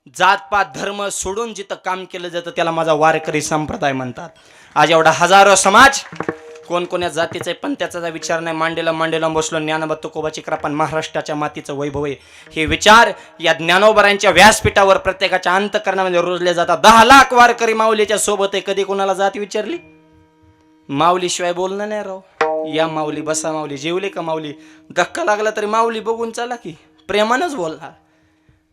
जातपात धर्म सोडून जिथं काम केलं जातं त्याला माझा वारकरी संप्रदाय म्हणतात. आज एवढा हजारो समाज कोण कोण्या जातीचा आहे पण त्याचा विचार नाही. मांडेला बसलो ज्ञानोबा तुकोबाची कृपा महाराष्ट्राच्या मातीचं वैभव आहे. हे विचार या ज्ञानोबरांच्या व्यासपीठावर प्रत्येकाच्या अंतःकरणामध्ये रुजले जातात. 10 लाख वारकरी माऊलीच्या सोबत आहे. कधी कोणाला जात विचारली? माऊली शिवाय बोलणं नाही राव. या माऊली, बसा माऊली, जेवले का माऊली, धक्का लागला तरी माऊली बघून चला की प्रेमानच बोलणार.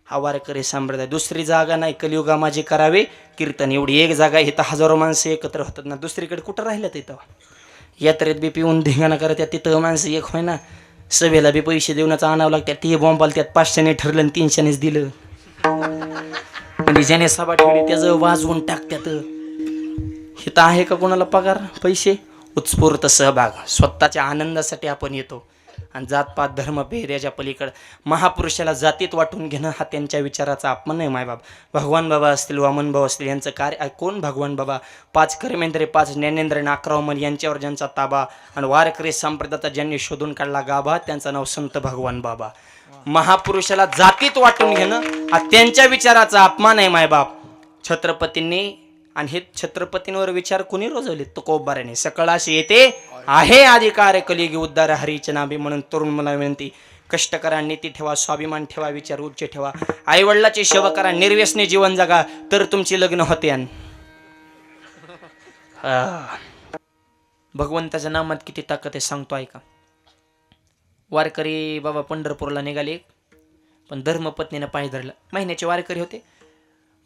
हा वारकरी संप्रदाय. दुसरी जागा नाही. कलियुगा माझी करावे कीर्तन, एवढी एक जागा. इथं हजारो माणसं एकत्र होतात ना. दुसरीकडे कुठं राहिल्यात? इथं यात्रेत बी पिऊन धिंगाणा करत त्यात तिथं माणसं एक होय ना. सभेला बी पैसे देऊनच आणावं लागतात. ते बॉम्बाला त्यात 500ने ठरलं आणि 300नेच दिलं. म्हणजे ज्याने सभा ठेवली त्याचं वाजवून टाकत्यात. इथं आहे का कोणाला पगार पैसे? उत्स्फूर्त सहभाग. स्वतःच्या आनंदासाठी आपण येतो. आणि जातपात धर्म पेहऱ्याच्या पलीकडं महापुरुषाला जातीत वाटून घेणं हा त्यांच्या विचाराचा अपमान आहे. मायबाप भगवान बाबा असतील, वामन भाऊ असतील, यांचं कार्य कोण? भगवान बाबा 5 कर्मेंद्रे, 5 ज्ञानेंद्र, 11 मन यांच्यावर ज्यांचा ताबा आणि वारकरी संप्रदायाचा ज्यांनी शोधून काढला गाभा त्यांचं नाव संत भगवान बाबा. महापुरुषाला जातीत वाटून घेणं हा त्यांच्या विचाराचा अपमान आहे. मायबाप छत्रपतींनी आणि हे छत्रपतींवर विचार कुणी रोजवले? तुकोबाराने. सकळ अशी येते आहे अधिकार कलियुगी उद्धार हरीचे नामे. म्हणून तरुण मला विनंती, कष्ट करा, नीती ठेवा, स्वाभिमान ठेवा, विचार उच्च ठेवा, आई वडिलाची सेवा करा, निर्व्यसनी जीवन जगा, तर तुमची लग्न होते. भगवंताच्या नामात किती ताकद आहे सांगतो ऐका. वारकरी बाबा पंढरपूरला निघाले पण धर्मपत्नीनं पाय धरलं. महिन्याचे वारकरी होते.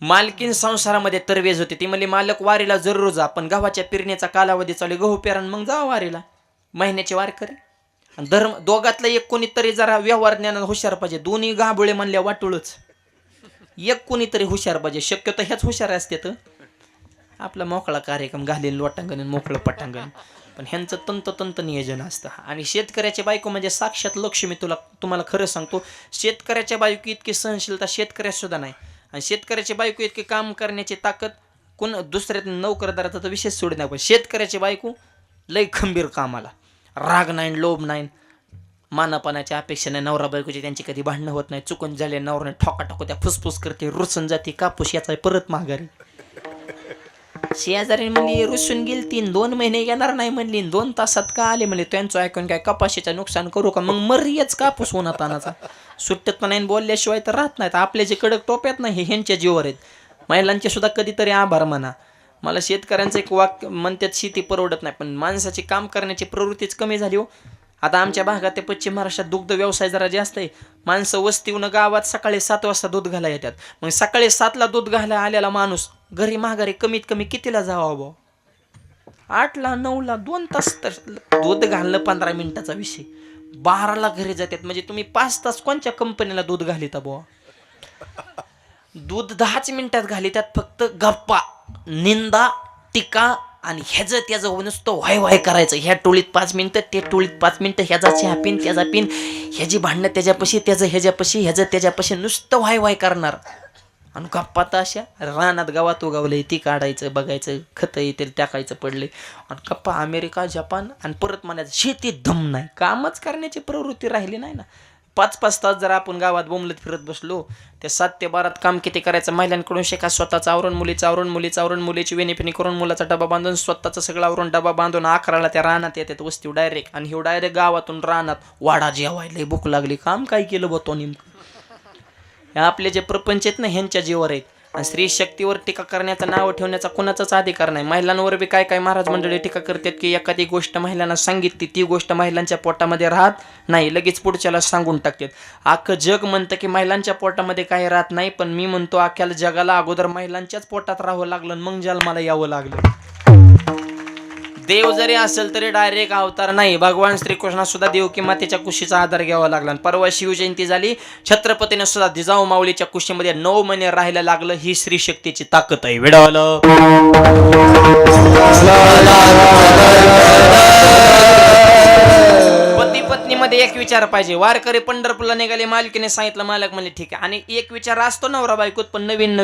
मालकीन संसारामध्ये तरवेज होती. ती म्हणली मालक वारीला जरूर जा पण गव्हाच्या पेरणीचा कालावधी चालू, गहू पेरण मग जा वारीला. महिन्याचे वारकरी आणि धर्म दोघातलं एक कोणीतरी जरा व्यवहार ज्ञानात हुशार पाहिजे. दोन्ही गाबुळे म्हणल्या वाटूळच. एक कोणीतरी हुशार पाहिजे. शक्यतो ह्याच हुशार असते तर आपला मोकळा कार्यक्रम घालीन लोटांगण मोकळं पटांगण. पण ह्यांचं तंत नियोजन असतं. आणि शेतकऱ्याची बायको म्हणजे साक्षात लक्ष्मी. तुम्हाला खरं सांगतो, शेतकऱ्याच्या बायको इतकी सहनशीलता शेतकऱ्यात सुद्धा नाही. आणि शेतकऱ्याची बायको इतकी काम करण्याची ताकद कोण दुसऱ्यात नोकरदाराचा तर विशेष सोडून नाही. पण शेतकऱ्याची बायको लय खंबीर कामाला, राग नाही, लोभ नाही, मानापानाच्या अपेक्षा नाही. नवरा बायकोची त्यांची कधी भांडणं होत नाही. चुकून झाले नवऱ्याने ठोका टाकू त्या फुसफुस करते, रुसून जाते. कापूस याचा परत माघारी. शेजारी म्हणली रुसून गेली 2 महिने येणार नाही म्हणली. 2 तासात का आले म्हणले. त्यांचं ऐकून काय कपाशीचं नुकसान करू का? मग मर्याच कापूस उन्हात आणायचा. सुट्टत पण नाही, बोलल्याशिवाय तर राहत नाहीत. आपले जे कडक टोप्यात नाही हे ह्यांच्या जीवर आहेत. महिलांचे सुद्धा कधीतरी आभार म्हणा. मला शेतकऱ्यांचं एक वाक्य म्हणतात, शेती परवडत नाही पण माणसाची काम करण्याची प्रवृत्तीच कमी झाली हो. आता आमच्या भागात ते पश्चिम महाराष्ट्रात दुग्ध व्यवसाय जरा जास्त आहे. माणसं वस्तीहून गावात सकाळी 7 वाजता दूध घाला येतात. मग सकाळी 7ला दूध घाला आलेला माणूस घरी माघारी कमीत कमी कितीला जावं बा? 8ला 9ला 2 तास. तर दूध घालणं 15 मिनिटाचा विषय. 12ला घरी जातात. म्हणजे तुम्ही 5 तास कोणत्या कंपनीला दूध घालिता बुवा? दूध 10च मिनिटात घालितात. फक्त गप्पा, निंदा, टीका आणि ह्याचं त्याचं नुसतं व्हाय करायचं. ह्या टोळीत 5 मिनिटं, ते टोळीत 5 मिनिटं, ह्याचा चहा पिन त्याचा पिन, ह्याची भांडणं त्याच्यापाशी, त्याचं ह्याच्यापाशी, ह्याचं त्याच्यापाशी, नुसतं व्हाय करणार. आणि गप्पा तर अशा रानात गावात उगावलंय ती काढायचं, बघायचं, खतं येतील टाकायचं पडले. आणि गप्पा अमेरिका, जपान आणि परत म्हणायचं शेतीत दम नाही. कामच करण्याची प्रवृत्ती राहिली नाही ना. 5-5 तास जर आपण गावात बोंबलत फिरत बसलो, त्या 7 ते 12 काम किती करायचं? महिलांकडून शिका. स्वतःचं आवरून, मुलीचं आवरून, मुलीचं आवरून, मुलीची वेणीफिणी करून, मुलाचा डबा बांधून, स्वतःचं सगळं आवरून डबा बांधून 11ला त्या रानात येतात वस्ती डायरेक्ट. आणि हे डायरेक्ट गावातून रानात वाडा जेवायला भूक लागली. काम काय केलं बघतो नेमकं? आपले जे प्रपंच आहेत ना ह्यांच्या जीवर आहेत. आणि स्त्री शक्तीवर टीका करण्याचं नाव ठेवण्याचा कोणाचाच अधिकार नाही. महिलांवर बी काय महाराज मंडळी टीका करतात की एखादी गोष्ट महिलांना सांगितली ती गोष्ट महिलांच्या पोटामध्ये राहत नाही, लगेच पुढच्याला सांगून टाकतात. अख्खं जग म्हणतं की महिलांच्या पोटामध्ये काही राहत नाही. पण मी म्हणतो अख्ख्या जगाला अगोदर महिलांच्याच पोटात राहावं लागलं मग जन्माला यावं लागलं. देव जरी असेल तरी डायरेक्ट अवतार नाही. भगवान श्रीकृष्णा सुद्धा देवकी मातेच्या कुशीचा आधार घ्यावा लागला. परवा शिवजयंती झाली, छत्रपतीने सुद्धा जिजाऊ माऊलीच्या कुशीमध्ये 9 महिने राहायला लागलं. ही स्त्री शक्तीची ताकद आहे. विडावलं पती पत्नीमध्ये एक विचार पाहिजे. वारकरी पंढरपूरला निघाले, मालकीने सांगितलं, मालक म्हणले ठीक आहे. आणि एक विचार असतो नवरा बायकोत पण नवीन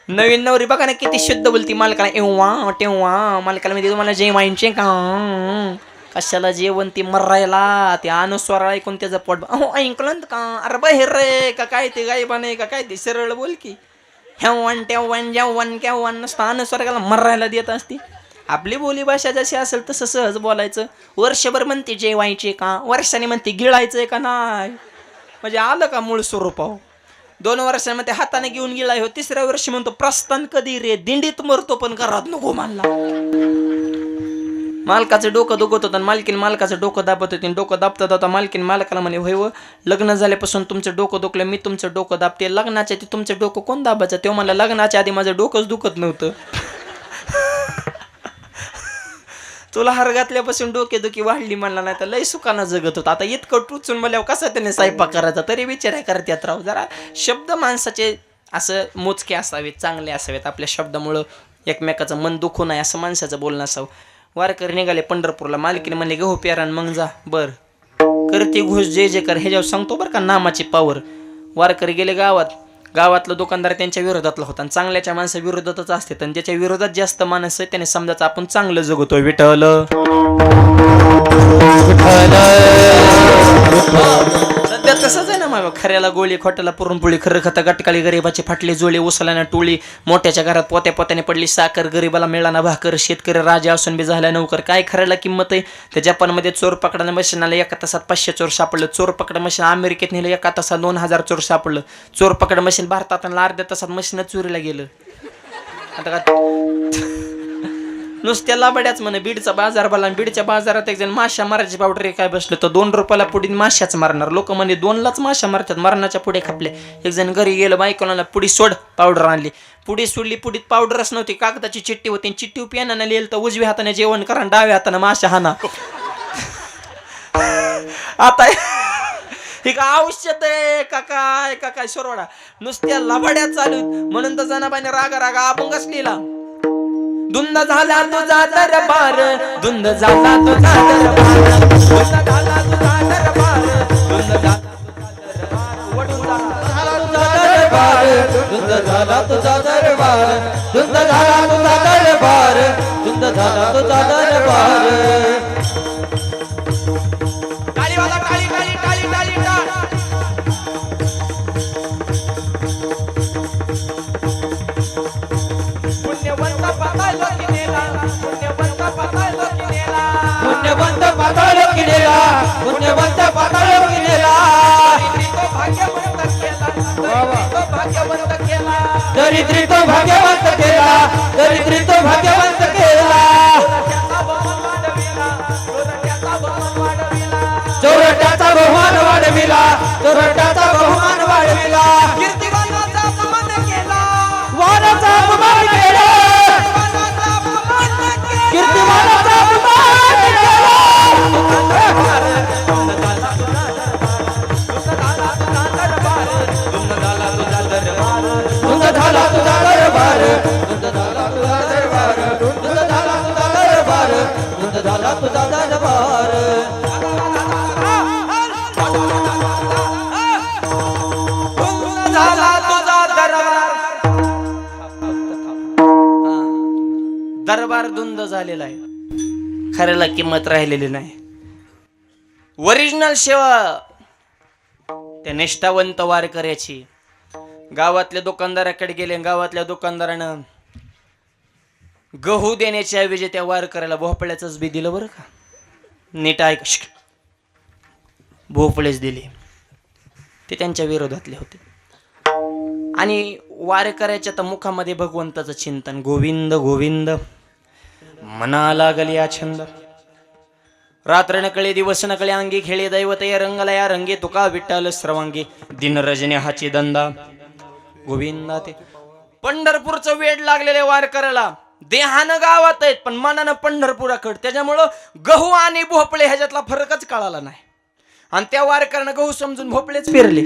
नवीन नवरी बघा ना किती शुद्ध बोलती. मालकाला एव्हा तेव्हा, मालकाला म्हणजे तुम्हाला जे माहिती कशाला जेवण ती मरायला ते अनुस्वार ऐकून त्याचं पोट ऐकलं का अरे बाहेर रे का काय ते गायबा नाही का काय ते सरळ बोल की ह्यावन तेव्हान जेवण केव्हान नसतं अनुस्वार त्याला मरायला देत असते. आपली बोली भाषा जशी असेल तसं सहज बोलायचं. वर्षभर म्हणते जेवायचे का, वर्षाने म्हणते गिळायचंय का नाही, म्हणजे आलं का मूळ स्वरूपाव. 2 वर्षांमध्ये हाताने घेऊन गिळाय हो, 3ऱ्या वर्षी म्हणतो प्रस्थान कधी रे, दिंडीत मरतो पण घरात नको म्हणला. मालकाचं डोकं दुखत होतं, मालकीन मालकाचं डोकं दाबत होती. डोकं दाबता दाबता मालकीन मालकाला म्हणे होय व लग्न झाल्यापासून तुमचं डोकं दुखलं, मी तुमचं डोकं दाबते. लग्नाच्या आधी तुमचं डोकं कोण दाबायचं? तेव्हा मला लग्नाच्या आधी माझं डोकंच दुखत नव्हतं. तुला हार घातल्यापासून डोकेदुखी वाढली म्हणला, नाही तर लय सुखानं जगत होता. आता इतकं टुचून मला कसं त्याने स्वयंपाक करायचा, तरी विचार करत्यात राव. जरा शब्द माणसाचे असं मोजके असावेत, चांगले असावेत. आपल्या शब्दामुळं एकमेकाचं मन दुखू नये असं माणसाचं बोलणं असावं. वारकरी निघाले पंढरपूरला. मालकीने म्हणले गहू पेरान मग जा. बर करते घोष जय जय कर, ह्याच्यावर सांगतो बरं का नामाची पावर. वारकरी गेले गावात. गावातला दुकानदार त्यांच्या विरोधातला होता आणि चांगल्याच्या माणसा विरोधातच असते. आणि ज्याच्या विरोधात जास्त माणसं आहे त्याने समजायचं आपण चांगलं जगतोय. विठ्ठल सध्या तसंच आहे ना मग. खऱ्याला गोळी, खोट्याला पुरणपोळी, खरं खाता गटकाळी, गरीबाचे फाटले जोळे, उसाला टोळी, मोठ्याच्या घरात पोत्या पोत्याने पडली साखर, गरीबाला मिळाला भाकर, शेतकरी राजा असून बी झाला नोकर. काय खऱ्याला किंमत आहे? त्या जपानमध्ये चोर पकडा मशीनाला 1 तासात 500 चोर सापडलं. चोर पकड मशीन अमेरिकेत नेलं, 1 तासात 2000 चोर सापडलं. चोर पकड मशीन भारतात अर्ध्या तासात मशीन चोरीला गेलं. आता का नुसत्या लाबड्याच म्हणे. बीडचा बाजार भरला, बीडच्या बाजारात एक जण माशा मारायची पावडर काय बसलं तर 2 रुपयाला पुढे माशाच मारणार. लोक म्हणे 2लाच माशा मारतात, मरणाच्या पुढे खापले. एक जण घरी गेलं, बायकोला पुढी सोड, पावडर आणली. पुढी सोडली, पुढीत पावडरच नव्हती, कागदाची चिठ्ठी होती. चिठ्ठी पेनानं लिहिलं तर उजव्या हाताने जेवण करा, डाव्या हाताने माशा हाना. आता हे का औषध आहे का काय का काय सोरवाडा, नुसत्या लबाड्या चालू. म्हणून तर जनाबाईने रागा रागा अभंगच लिहिला. धुंद झाला तुझा दरबार, धुंद झाला तुझा दरबार, धुंद झाला तुझा दरबार, धुंद झाला तुझा दरबार, धुंद झाला तुझा दरबार, धुंद झाला तुझा दरबार, धुंद झाला तुझा दरबार. टाळीवाला टाळी टाळी टाळी टाळी टाळ. पुण्यवंत पाताळ किनेला, पुण्यवंत पाताळ किनेला, पुण्यवंत पाताळ किनेला, पुण्यवंत पाताळ किनेला. दरिद्री तो भाग्यवंत केला, दरिद्री तो भाग्यवंत केला. चोरट्याचा बहुमान वाढविला, चोरट्याचा बहुमान वाढविला. कीर्तिवानाचा अपमान केला, वानाचा अपमान केला, कीर्तिवानाचा अपमान केला. धुंद झाला तुझा दरबार, धुंद झाला तुझा दरबार, धुंद झाला तुझा दरबार, धुंद झाला तुझा दरबार. दरबार धुंद झालेला आहे, खऱ्याला किंमत राहिलेली नाही. ओरिजिनल सेवा त्या निष्ठावंत वारकऱ्याची. गावातल्या दुकानदाराकडे गेले, गावातल्या दुकानदारानं गहू देण्याच्या ऐवजी त्या वारकऱ्याला भोपळ्याचंच बी दिलं बरं का. नीट ऐक, भोपळेच दिले. ते त्यांच्या विरोधातले होते. आणि वारकऱ्याच्या तर मुखामध्ये भगवंताचं चिंतन, गोविंद गोविंद मना लागल या छंद. रात्र नकळे दिवस नकळे अंगी, खेळे दैवत या रंगला या रंगे, तुका विठ्ठल सर्वांगी, दिन रजने हाची दंदा गोविंदा. ते पंढरपूरचं वेड लागलेल्या वारकऱ्याला देहानं गावात आहेत पण मनानं पंढरपुराकडे. त्याच्यामुळं गहू आणि भोपळे ह्याच्यातला फरकच कळाला नाही. आणि त्या वारकऱ्यानं गहू समजून भोपळेच पेरले.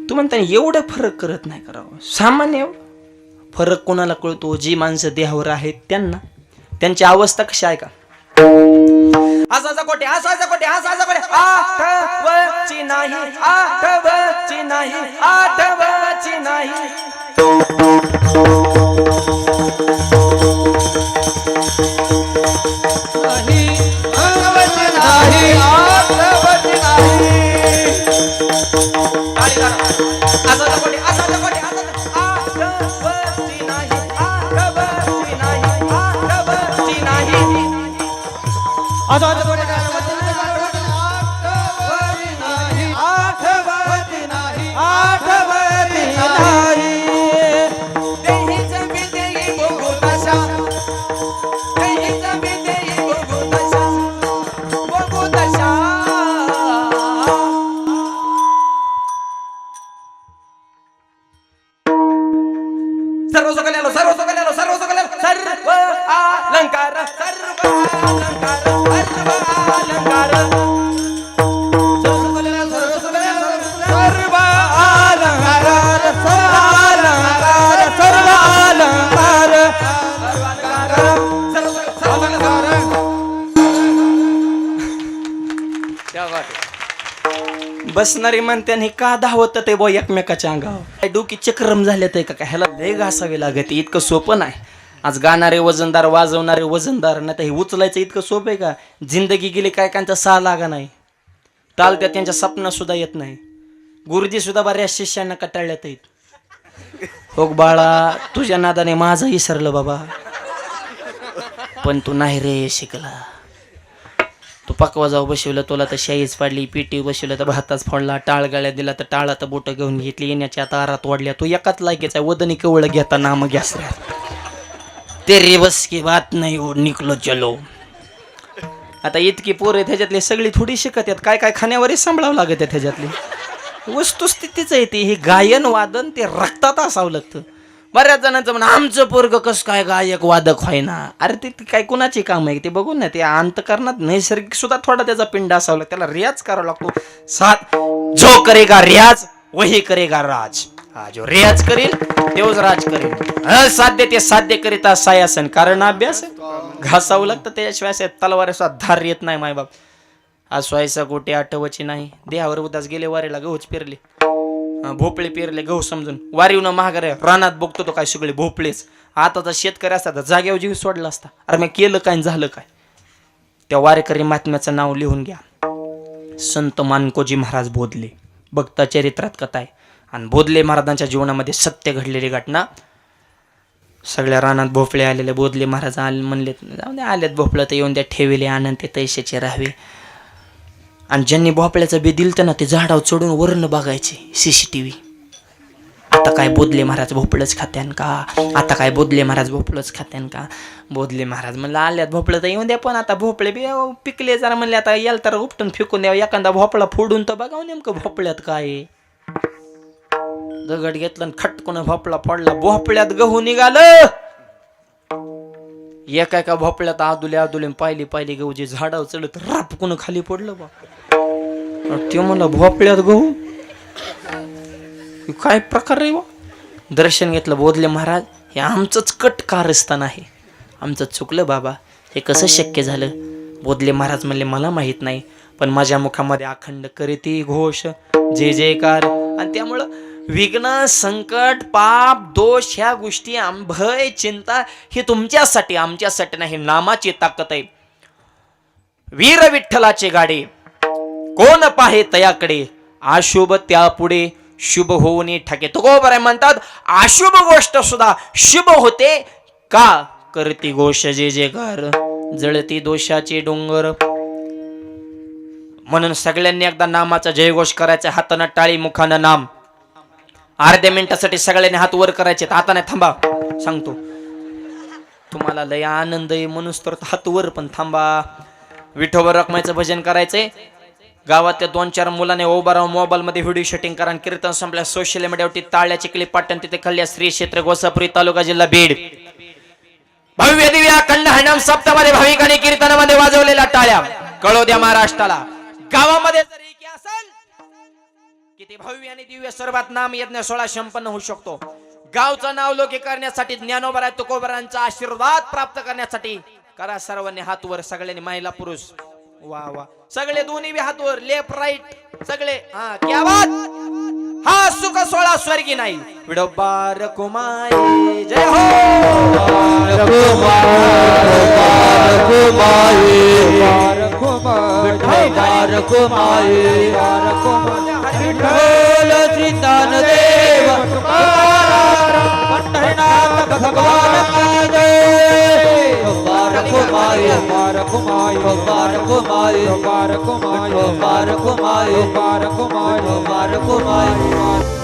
तू म्हणता एवढं फरक करत नाही करावं. सामान्य फरक कोणाला कळतो? जी माणसं देहावर आहेत त्यांना. त्यांची अवस्था कशी आहे का? असाचा कोटे, असाचा कोटे, असाचा कोटे, आठवची नाही, आठवची नाही, आठवची नाही. टाळी करा. आजाद कोटी, आजाद कोटी, आजाद. आठवती नाही, आठवती नाही, आठवती नाही. आजाद कोटी सर्व सकल्यालो, सर्व सकल्यालो, सर्व सकल्यालो, सर्व अलंकार, सर्व अलंकार, सर्व अलंकार. बसणारी म्हणते का धावत ते बो एकमेकाच्या अंगावर. डोकी चक्रम झाले ते का ह्याला लय घासावे लागते. इतकं सोपं नाही. आज गाणारे वजनदार, वाजवणारे वजनदार, नाही तर हे उचलायचं इतकं सोपं आहे का? जिंदगी गेली काय कांचा सा लागा नाही. ताल त्या त्यांच्या स्वप्न सुद्धा येत नाही. गुरुजी सुद्धा बऱ्याच शिष्यांना कटाळल्यात आहेत. हो बाळा, तुझ्या नादाने माझं विसरलं बाबा, पण तू नाही रे शिकला. तू पकवा जाऊ बसवलं, तुला तर शाईच पाडली. पिटी बसवलं तर भाताच फोडला. टाळ गाळ्या दिला तर टाळात बोटं घेऊन घेतली. येण्याच्या आता आरात वाढल्या. तू एकाच लायकीचा वदनी केवळ घेता नाम गॅस तेरे बस की बात नाही हो, निकलो चलो. आता इतकी पोरं त्याच्यातली सगळी थोडी शिकत आहेत. काय काय खाण्यावरच सांभाळावं लागत आहे. त्याच्यातली वस्तुस्थितीच आहे ती. हे गायन वादन ते रक्तात असावं लागतं. बऱ्याच जणांचं म्हणा आमचं पोरग कसं काय गायक वादक व्हाय ना. अरे ते काय कुणाची काम आहे ते बघून ना. ते अंतकरणात नैसर्गिक सुद्धा थोडा त्याचा पिंड असावं लागतं. त्याला रियाज करावा लागतो. साथ जो करेगा रियाज वही करेगा राज. हा जो रियाज करेल तेवच राज करेल. असाध्य ते साध्य करिता सायासन. कारण अभ्यास घासावं लागतं. त्याशिवाय तलवार धार येत नाही. मायबाप आज स्वायसा गोटे आठवची नाही. देहावर उदास गेले वारीला गहूच पेरले, भोपळे पेरले. गहू समजून वारीवनं महागारे रानात बघतो तो काय सगळे भोपळेच. आता तर शेतकरी असता तर जाग्यावर जीव सोडला असता. अरे मी केलं काय झालं काय. त्या वारेकरी महात्म्याचं नाव लिहून घ्या. संत मानकोजी महाराज बोधले. बघता चरित्रात कथा आहे. आणि बोधले महाराजांच्या जीवनामध्ये सत्य घडलेली घटना. सगळ्या रानात भोपळे आलेले. बोधले महाराज म्हणले जाऊ दे, आलेत भोपळं तर येऊन द्या, ठेवले आनंद ते तैशाचे राहावे. आणि ज्यांनी भोपळ्याचं बी दिलं ना ते झाडावर चढून वरण बघायचे CCTV. आता काय बोधले महाराज भोपळच खात्यान का, आता काय बोधले महाराज भोपळच खात्यान का. बोधले महाराज म्हणलं आल्यात भोपळं तर येऊन द्या, पण आता भोपळे बी पिकले जरा म्हणले आता याल तर उपटून फेकून द्यावं. एखादा भोपळा फोडून तर बघाव नेमकं भोपळ्यात काय. दगड घेतलं आणि खटकून भोपळा पडला. भोपळ्यात गहू निघालं. एका एका भोपळ्यात आदुले आदुले पाहिली गहू जे झाडावर चढत रापकून खाली पडलं बा. ते म्हणला भोपळ्यात गहू काय प्रकार रे बा. दर्शन घेतलं. बोधले महाराज हे आमचंच कट कारस्थान आहे, आमचं चुकलं बाबा, हे कसं शक्य झालं. बोधले महाराज म्हणले मला माहित नाही, पण माझ्या मुखामध्ये अखंड करीती घोष जय जयकार. आणि त्यामुळं विघ्न संकट पाप दोष ह्या गोष्टी भय चिंता हे तुमच्यासाठी आमच्यासाठी नाही. नामाची ताकद आहे. वीर विठ्ठलाचे गाडे कोण पाहे तयाकडे, अशुभ त्यापुढे शुभ होऊन ठाके. तुकोबाराय म्हणतात अशुभ गोष्ट सुद्धा शुभ होते का करती घोष जे जयकार. जळती दोषाचे डोंगर. म्हणून सगळ्यांनी एकदा नामाचा जयघोष करायचा. हातानं टाळी मुखानं नाम. अर्ध्या मिनिटासाठी सगळ्यांनी हात वर करायचे. आता नाही थांबा सांगतो तुम्हाला लय आनंद आहे म्हणून तर हात वर, पण थांबा. विठोबा रखमाईचं भजन करायचंय. गावातल्या 2-4 मुलाने उभा राहून मोबाईल मध्ये व्हिडिओ शूटिंग करा. कीर्तन संपल्या सोशल मीडियावरती ताळ्याची क्लिप पाटण तिथे खल्ल्या. श्री क्षेत्र गोसापुरी तालुका जिल्हा बीड. भव्य दिव्य अखंड हरिनाम सप्तामध्ये भाविकांनी कीर्तनामध्ये वाजवलेल्या टाळ्या कळो द्या महाराष्ट्राला. गावामध्ये जर एक असेल किती भव्य आणि दिव्य सर्वात नाम यज्ञ 16 संपन्न होऊ शकतो. गावचं नाव लौकिक करण्यासाठी ज्ञानोबा तुकोबारांचा आशीर्वाद प्राप्त करण्यासाठी करा सर्वांनी हात वर. सगळ्यांनी महिला पुरुष वा वा सगळे दोन्ही बी हात वर, लेफ्ट राईट सगळे. हा क्या बात. हा सुख सोळा स्वर्गी नाही. विडोबा रखुमाई जय हो. रखुमाई पंढरीनाथ भगवान की जय मुबारक माई मुबारक माई मुबारक माई मुबारक माई मुबारक माई मुबारक माई मुबारक माई